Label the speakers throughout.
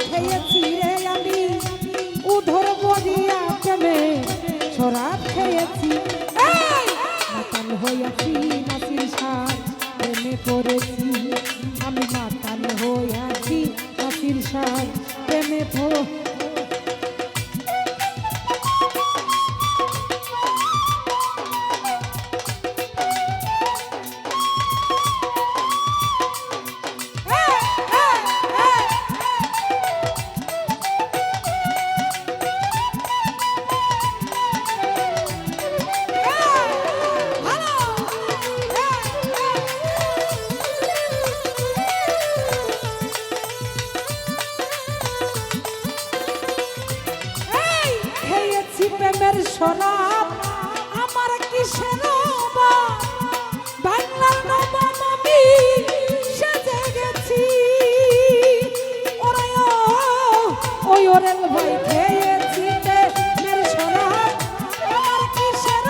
Speaker 1: খেয়েছি রে আমি উধর বরিয়া প্রেমে শরাব খেয়েছি মাতাল হইয়াছি নাসির শাহ প্রেমে পড়েছি আমি মাতাল হইয়াছি নাসির শাহ প্রেমে প্রেমের শরাব আমার কিসের বাংলার নবাব আমি সেজে গেছি ওই ওরেল ভাই খেয়েছি প্রেমের শরাব আমার কিসের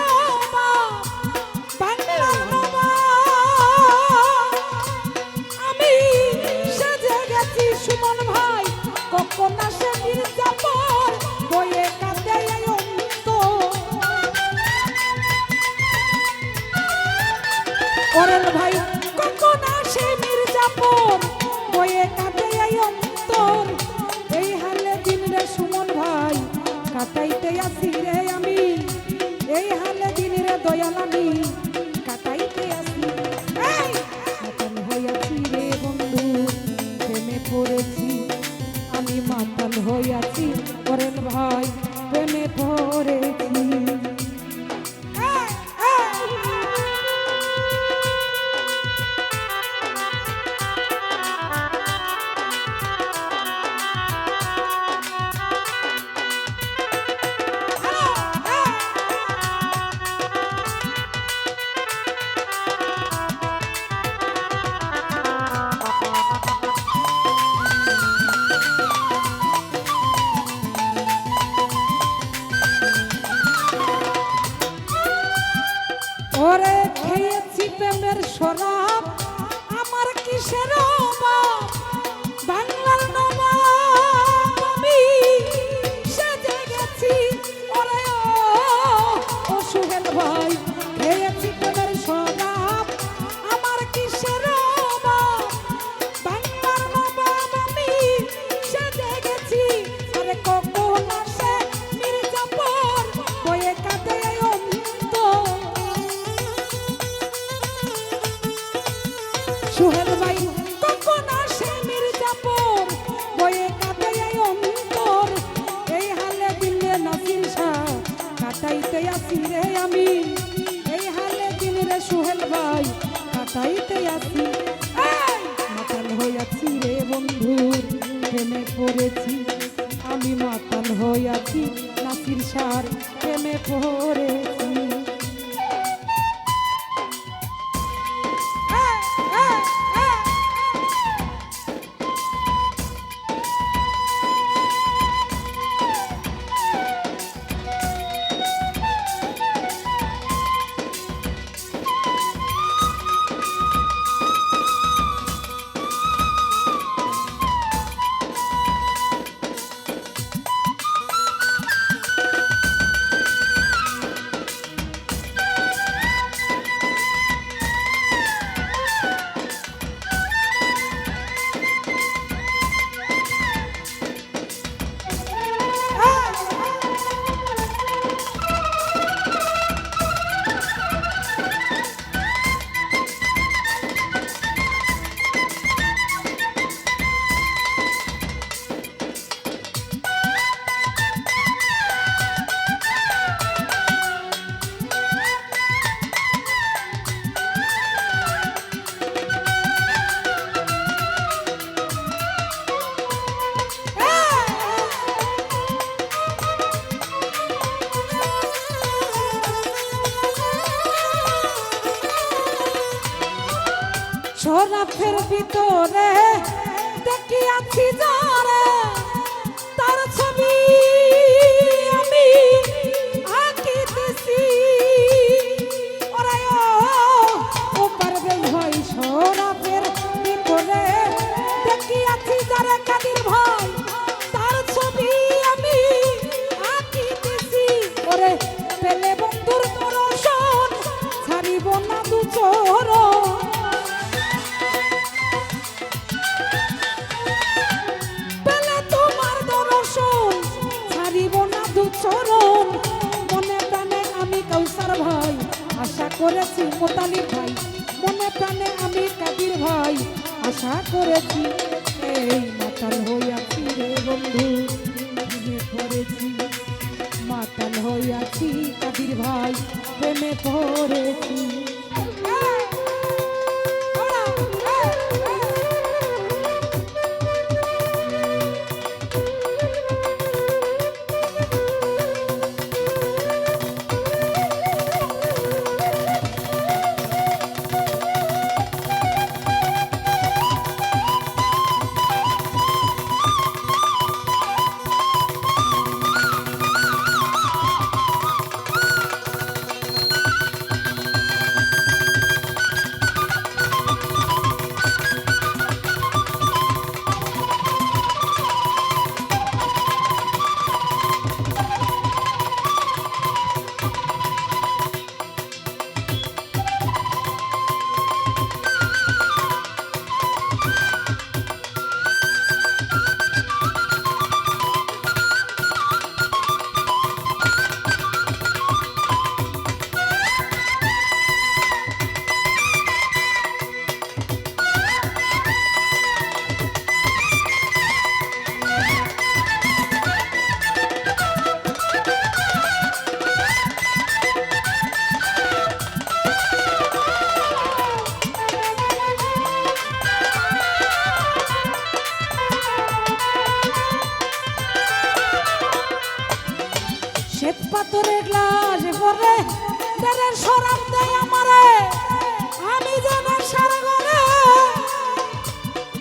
Speaker 1: বাংলার নবাব আমি সেজে গেছি সুমন ভাই কখন আসে মির্জাপুর বইয়ে কাঁদে ওরেল ভাই কখন আসে মির্জাপুর বইয়ে কাটে অন্তর এই হালে দিন রে সুমন ভাই কাটাইতে আসি রে আমি এই হালে দিন রে দয়াল আমি কাটাইতে আসি মাতাল হইয়াছি রে বন্ধু প্রেমে পড়েছি আমি মাতাল হইয়াছি ওরেল ভাই প্রেমে পড়েছি ওরে খেয়েছি প্রেমের শরাব আমার কিসের বাংলার নবাব আমি সেজে গেছি ওরে ও সুহেল ভাই খেয়েছি প্রেমের শরাব আমার কিসের বাংলার নবাব আমি সেজে গেছি আরে কখন আসে মির্জাপুর বইয়ে কাঁদে সুহেল ভাই কখন আসে মির্জাপুর বইয়ে কাটে অন্তর এই হালে দিলে নাসির শাহ কাটাইতে আসি রে আমি এই হালে দিন রে সুহেল ভাই কাটাইতে আসি মাতাল হইয়াছি রে বন্ধুর প্রেমে পড়েছি আমি মাতাল হইয়াছি নাসির শাহ প্রেমে পড়েছি শরাফের ভিতরে দেখিয়াছি যারে তার ছবি আমি আঁকিতেছি ও পারবে ভাই শরাফের ভিতরে দেখিয়াছি যারে কাদির ভাই করেছি মোতালিব ভাই, মনে প্রাণে আমি কাদির ভাই আশা করেছি। এই মাতাল হইয়াছি রে বন্ধু প্রেমে পড়েছি, মাতাল হইয়াছি কাদির ভাই প্রেমে পড়েছি। শ্বেত পাথরের গ্লাস ভরে তেরের শরাব দেয় আমারে, আমি যেন সারা ঘরে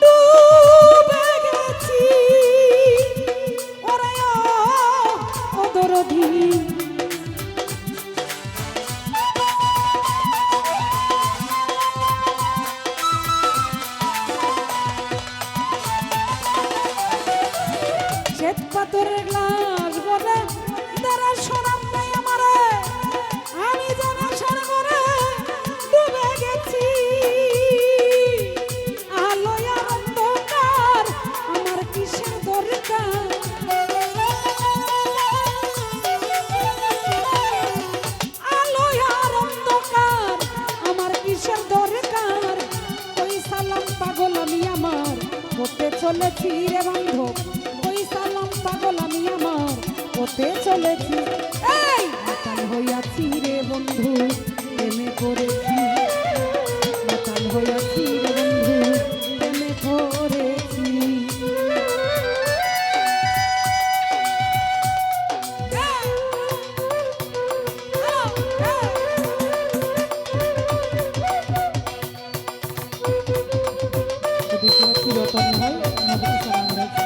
Speaker 1: ডুবে গেছি। ওরে ও দরদি শ্বেত পাথরের গ্লাস ভরে শরাব নাই আমারে, আমি যেন সারা ঘরে ডুবে গেছি। আলো আর অন্ধকার আমার কিসের দরকার, আলো আর অন্ধকার আমার কিসের দরকার। ওই সালাম পাগল আমি আমার হতে চলেছি রে বান্ধব, ওই সালাম পাগল আমি আমার হতে চলেছি। এই মাতাল হইয়াছি রে বন্ধু প্রেমে পড়েছি, মাতাল হইয়াছি রে বন্ধু প্রেমে পড়েছি। রতন ভাই আমাদের সালাম রাখি।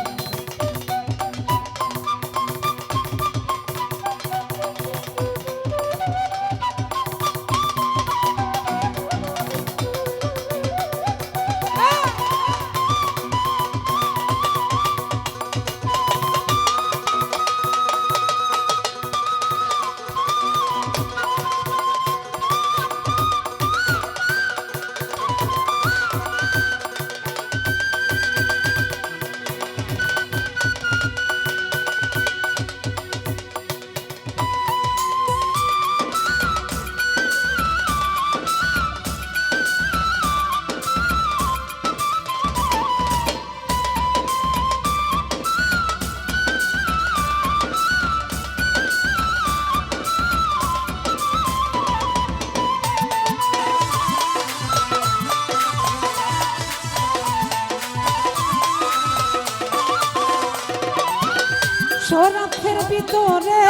Speaker 1: শরাবের ভিতরে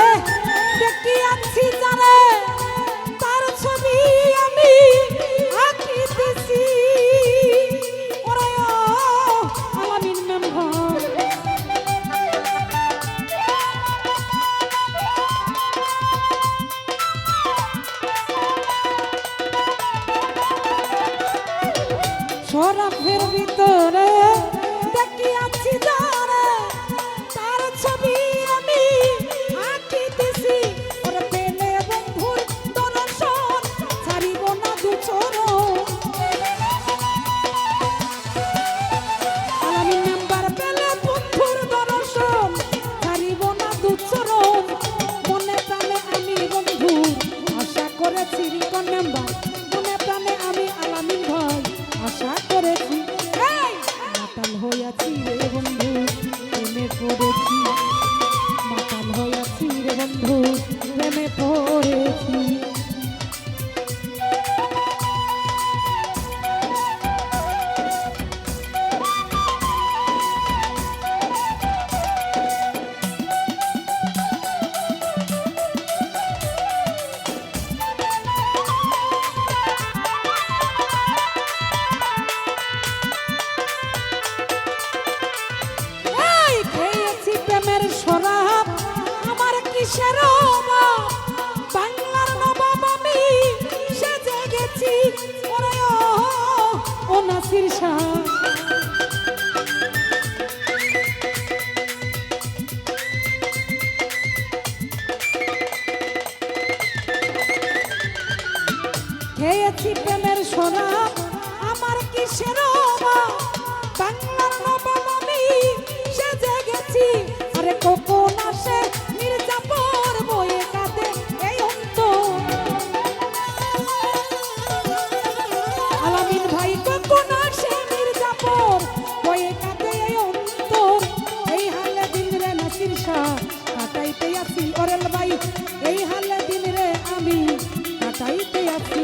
Speaker 1: দেখি আছি জানে, তার ছবি আমি আঁকিতেছি। ওরে আলামিন মেম্বার শরাবের ভিতরে দেখি আছি জানে, তার ছবি আমি আঁকিতেছি। ওরে পেলে বন্ধুর খেয়েছি প্রেমের শরাব আমার কিসের অভাব বাংলার নবাব আমি সেজে গেছি আরে কখন আসে মির্জাপুর বয়ে কাঁদে এই অন্তর আলামিন ভাই কখন আসে মির্জাপুর বয়ে কাঁদে এই অন্তর এই হালে দিন রে নাসির শাহ কাটাইতে আসি ওরেল ভাই এই হালে দিন রে আমি কাটাইতে আসি